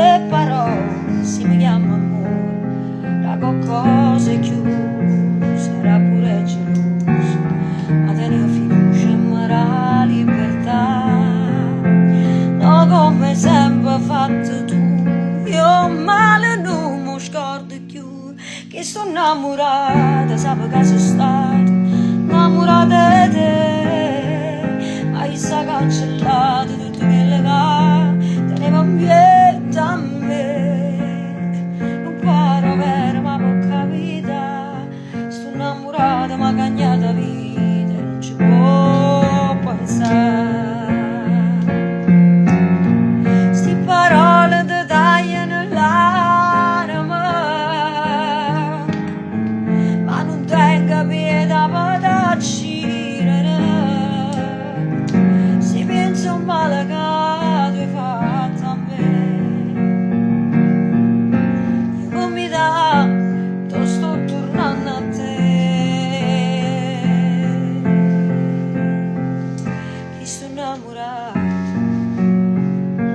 le parole si mi chiama amore, la cose chiuse, sarà pure geloso, ma tenere fiducia e la libertà, no come sempre fatto tu, io male non mi scordo più, che sono innamorata, sape che sono stata innamorata di te, ma io sa cancellato tutte quelle che teneva in piedi a me, non paro vero ma può capire, sto innamorata ma cagnata vita, non ci può pensare, sti parole ti tagliano l'anima, ma non tengo pietà per tacire, si pensa un male che tu hai fatto a me, io mi dà, te sto tornando a te, chi sto innamorato,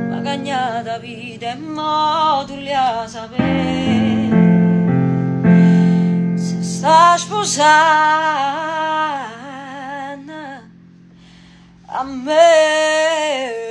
ma cagnata vita e mo tu li a sapere, se sta sposando a me.